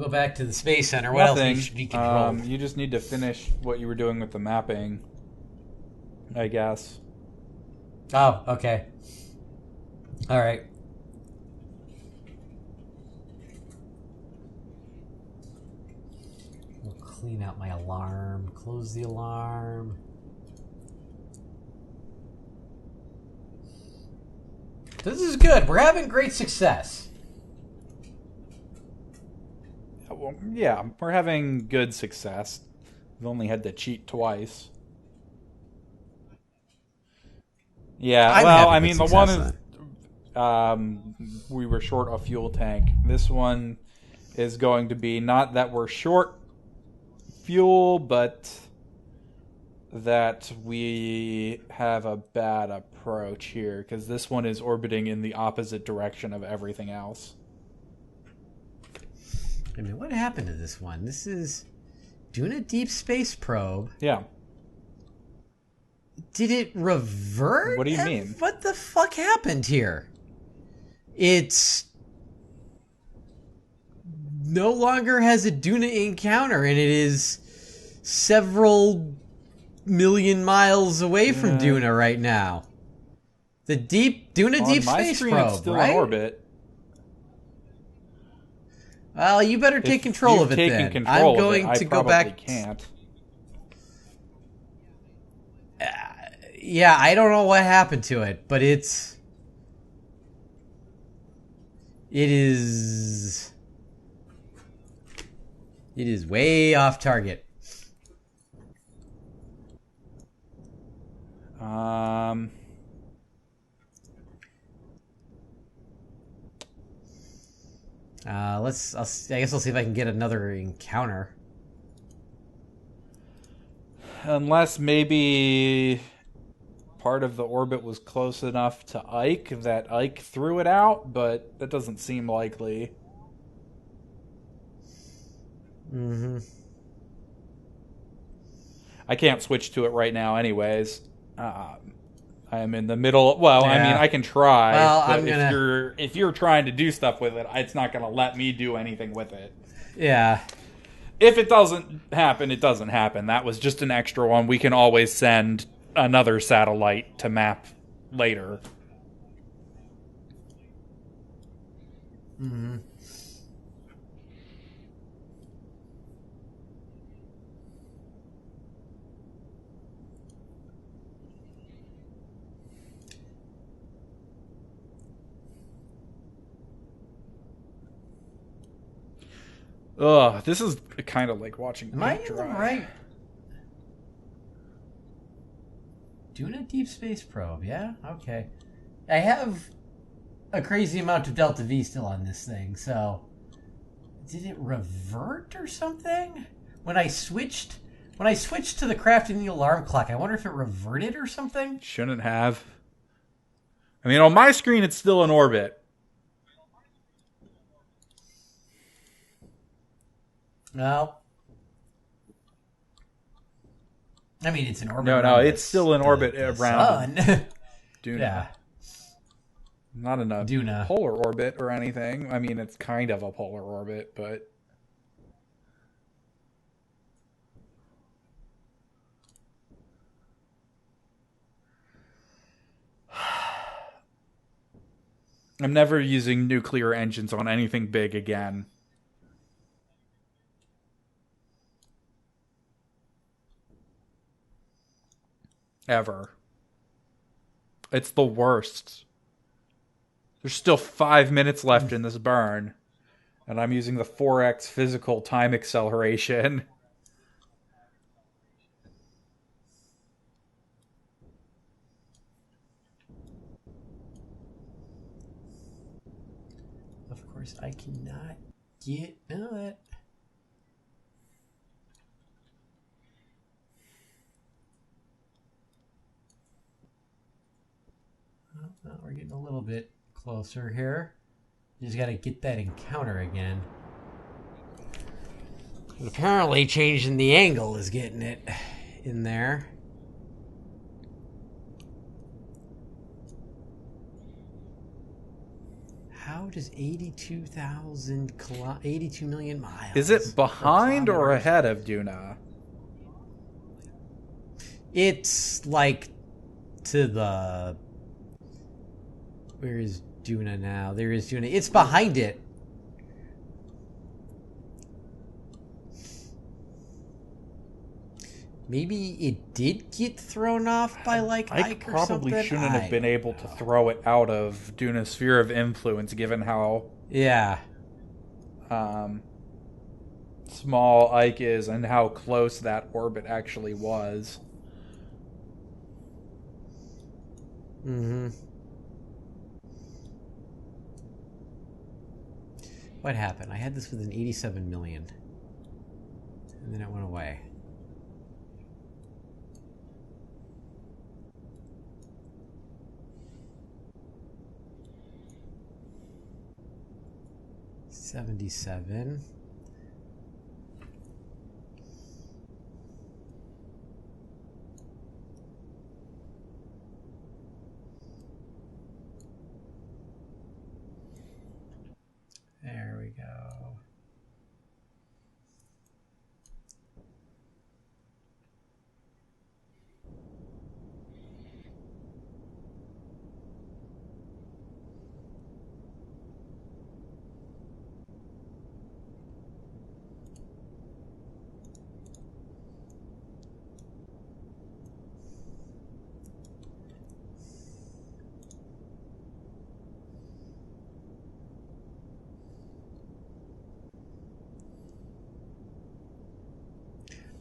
go back to the Space Center. What Nothing. else should be controlled? You just need to finish what you were doing with the mapping, I guess. Oh, okay. All right. We'll clean out my alarm. Close the alarm. This is good. We're having great success. Well, yeah, we're having good success. We've only had to cheat twice. Yeah, well, I mean, the one is we were short a fuel tank. This one is going to be not that we're short fuel, but that we have a bad approach here, because this one is orbiting in the opposite direction of everything else. I mean, what happened to this one? This is doing a deep space probe. Yeah. Did it revert? What do you mean? What the fuck happened here? It's no longer has a Duna encounter, and it is several million miles away from Duna right now. The Duna Deep Space Probe, it's still right? in orbit. Well, you better take control of it then. I'm going to go back. Can't. Yeah, I don't know what happened to it, but it is way off target. I guess I'll see if I can get another encounter. Unless maybe part of the orbit was close enough to Ike that Ike threw it out, but that doesn't seem likely. Mm-hmm. I can't switch to it right now anyways. I am in the middle. Well, yeah. I mean, I can try. Well, but if you're trying to do stuff with it, it's not going to let me do anything with it. Yeah. If it doesn't happen, it doesn't happen. That was just an extra one. We can always send another satellite to map later. Mm-hmm. Ugh, this is kind of like watching paint dry. Am I in the right? Doing a deep space probe, yeah? Okay. I have a crazy amount of Delta V still on this thing, so... Did it revert or something? When I switched to the crafting the alarm clock, I wonder if it reverted or something? Shouldn't have. I mean, on my screen, it's still in orbit. No. I mean, it's in orbit. No, it's still in orbit around Duna. Yeah. Not in a Duna. Polar orbit or anything. I mean, it's kind of a polar orbit, but... I'm never using nuclear engines on anything big again. Ever. It's the worst. There's still 5 minutes left in this burn, and I'm using the 4x physical time acceleration. Of course, I cannot get that. Well, we're getting a little bit closer here. Just got to get that encounter again. And apparently changing the angle is getting it in there. How does 82 million miles? Is it behind or ahead of Duna? It's like to the... Where is Duna now? There is Duna. It's behind it. Maybe it did get thrown off by like Ike or something. I probably shouldn't have been able to throw it out of Duna's sphere of influence, given how small Ike is and how close that orbit actually was. Mm-hmm. What happened? I had this with an 87 million. And then it went away. $77. There we go.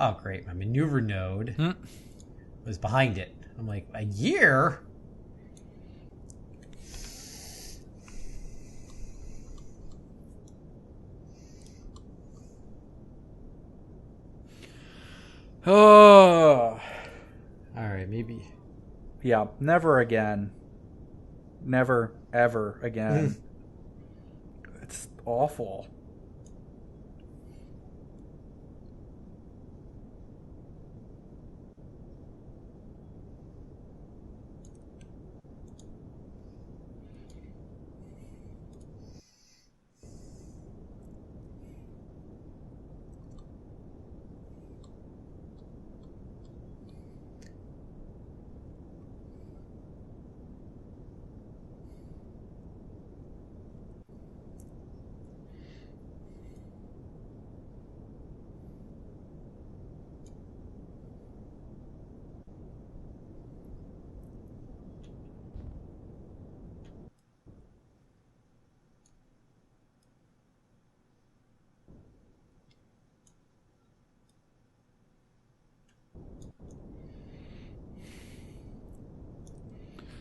Oh, great. My maneuver node was behind it. I'm like, a year? Oh. All right, maybe. Yeah, never again. Never, ever again. It's awful.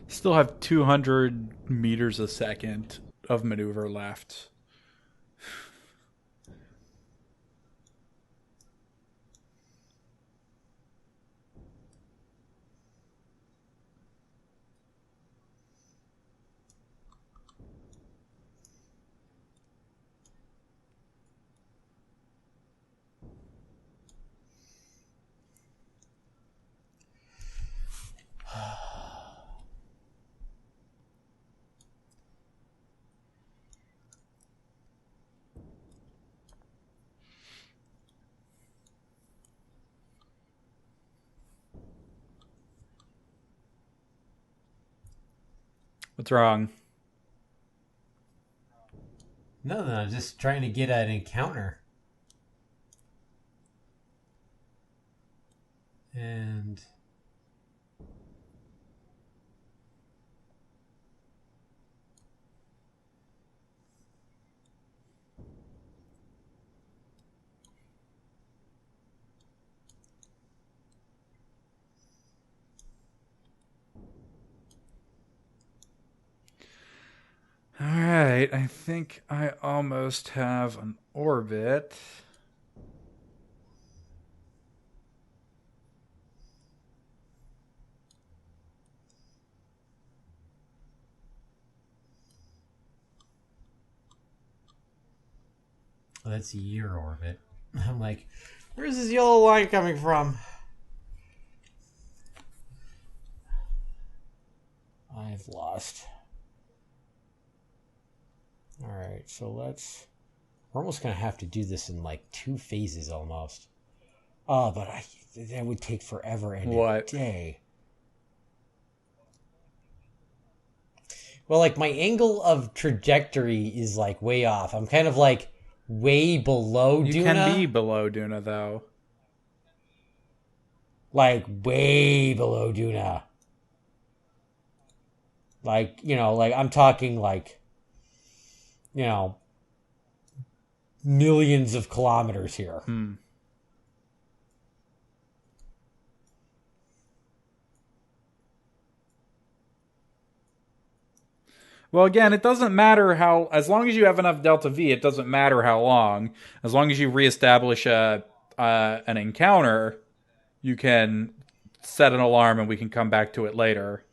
Still have 200 meters a second of maneuver left. What's wrong? No, just trying to get an encounter. And... Alright, I think I almost have an orbit. Oh, that's a year orbit. I'm like, where's this yellow line coming from? I've lost. Alright, so we're almost going to have to do this in like 2 phases almost. Oh, but that would take forever and a day. Well, like my angle of trajectory is like way off. I'm kind of like way below Duna. You can be below Duna, though. Like way below Duna. Like, like I'm talking like, millions of kilometers here. Well, again, it doesn't matter how, as long as you have enough delta V, it doesn't matter how long. As long as you reestablish an encounter, you can set an alarm and we can come back to it later.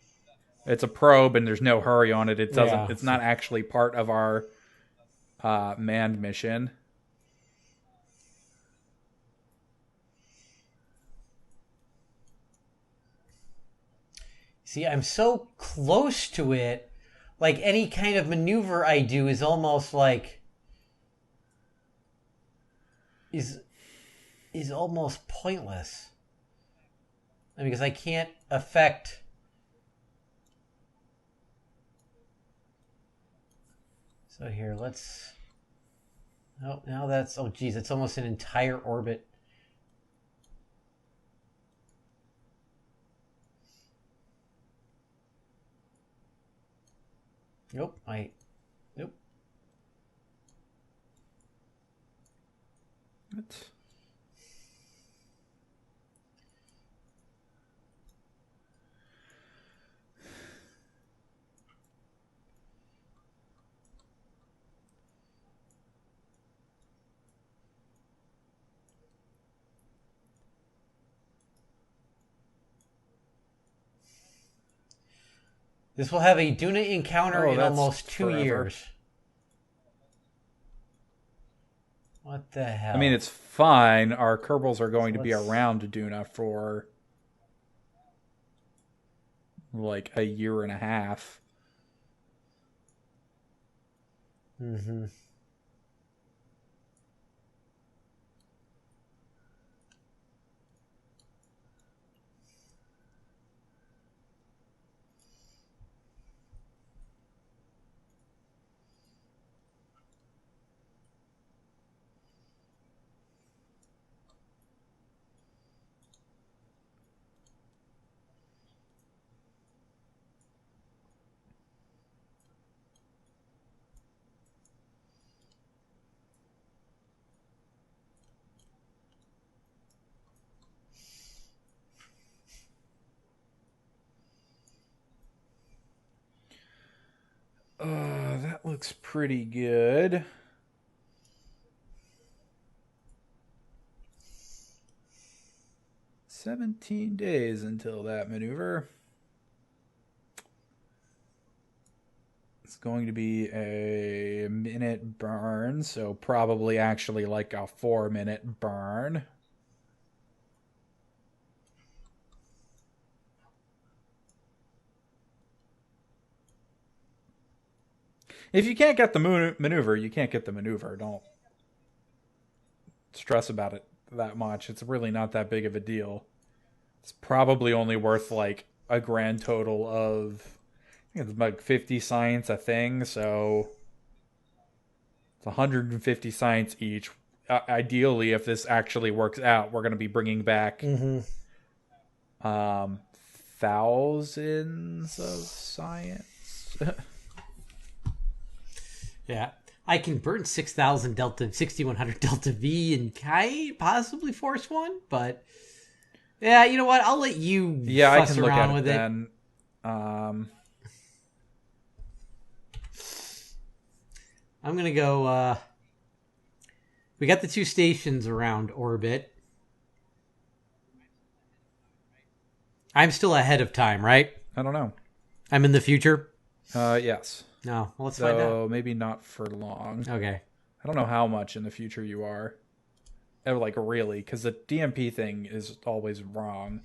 It's a probe and there's no hurry on it. It's not actually part of our manned mission. See, I'm so close to it. Like any kind of maneuver I do is almost like is almost pointless. Because I can't affect. So here, let's. Oh, now that's. Oh, geez, it's almost an entire orbit. Nope, Nope. What? This will have a Duna encounter in almost 2 years. What the hell? I mean, it's fine. Our Kerbals are going to be around Duna for like a year and a half. Mm-hmm. That looks pretty good. "17 days until that maneuver. It's going to be a minute burn, so probably actually like a 4-minute burn. If you can't get the maneuver, you can't get the maneuver. Don't stress about it that much. It's really not that big of a deal. It's probably only worth like a grand total of, I think it's like 50 science a thing, so it's 150 science each. Ideally, if this actually works out, we're going to be bringing back thousands of science. Yeah. I can burn 6,100 delta V and possibly force one, but yeah, you know what? I'll let you I fuss can look around at it with then. I'm gonna go. We got the 2 stations around orbit. I'm still ahead of time, right? I don't know. I'm in the future. Yes. No, well, let's find out. Maybe not for long. Okay. I don't know how much in the future you are. Like, really, because the DMP thing is always wrong.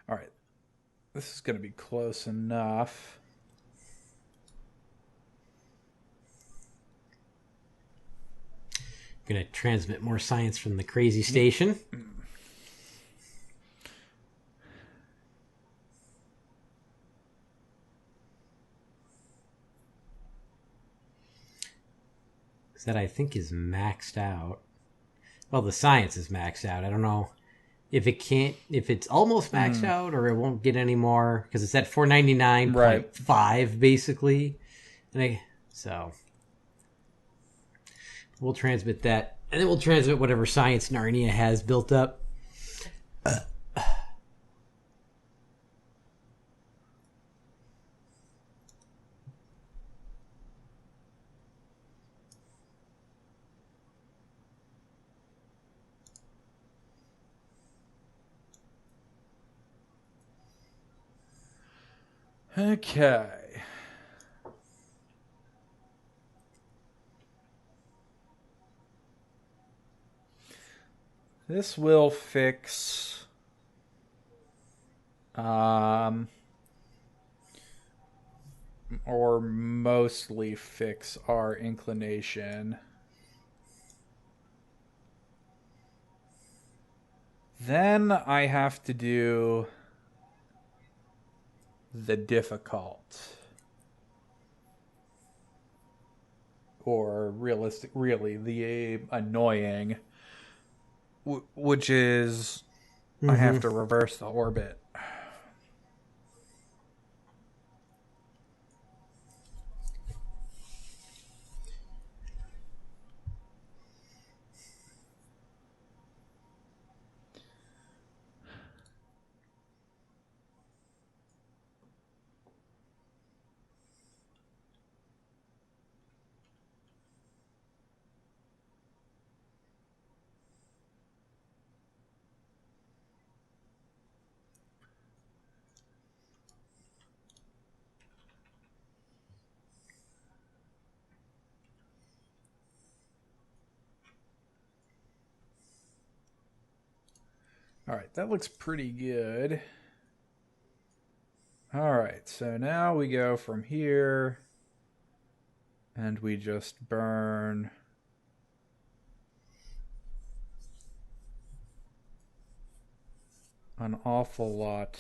All right. This is going to be close enough. Gonna transmit more science from the crazy station. That I think is maxed out. Well, the science is maxed out. I don't know if it's almost maxed out or it won't get any more because it's at 499.5 basically. So we'll transmit that, and then we'll transmit whatever science Narnia has built up. Okay. This will fix or mostly fix our inclination. Then I have to do the difficult. Or really the annoying, which is I have to reverse the orbit. All right, that looks pretty good. All right, so now we go from here and we just burn an awful lot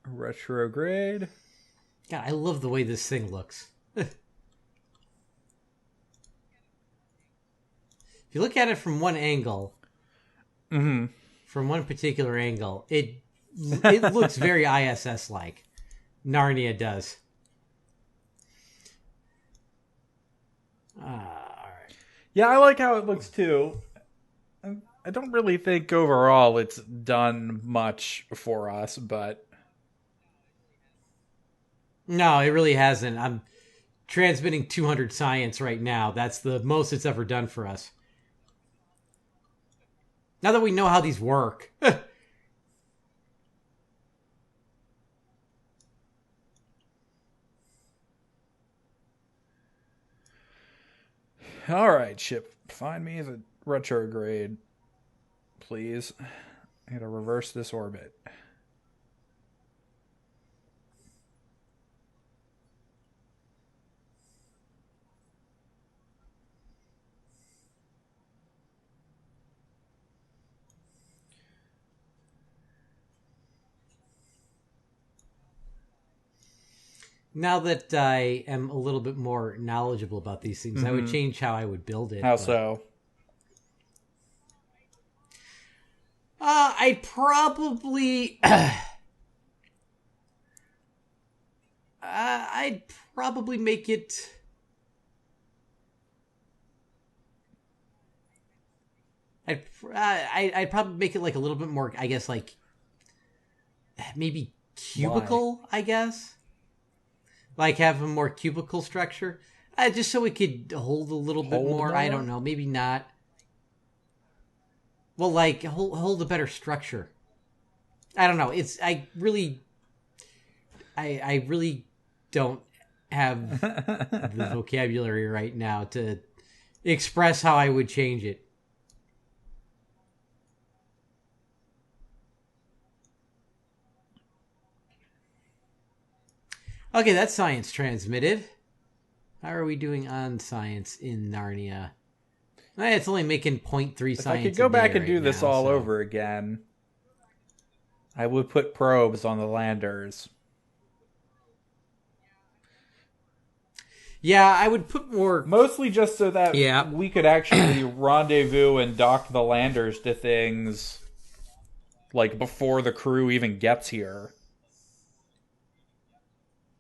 retrograde. God, I love the way this thing looks. If you look at it from one angle, from one particular angle, it looks very ISS-like. Narnia does. All right. Yeah, I like how it looks too. I don't really think overall it's done much for us, but... No, it really hasn't. I'm transmitting 200 science right now. That's the most it's ever done for us. Now that we know how these work. All right, ship. Find me the retrograde, please. I gotta reverse this orbit. Now that I am a little bit more knowledgeable about these things, I would change how I would build it. How so? I'd probably... I'd probably make it... I'd probably make it like a little bit more, I guess, like... Maybe cubicle, I guess? Like have a more cubicle structure, just so it could hold a little bit more. I don't know, maybe not. Well, like hold a better structure. I don't know. I really don't have the vocabulary right now to express how I would change it. Okay, that's science transmitted. How are we doing on science in Narnia? It's only making 0.3 If science I could go back and right do this now, all so. over again, I would put probes on the landers. Yeah, I would put more... Mostly just so that Yeah. we could actually rendezvous and dock the landers to things like before the crew even gets here.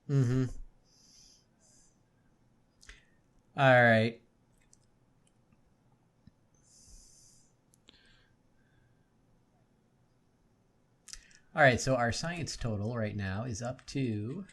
Mm-hmm. All right. All right, so our science total right now is up to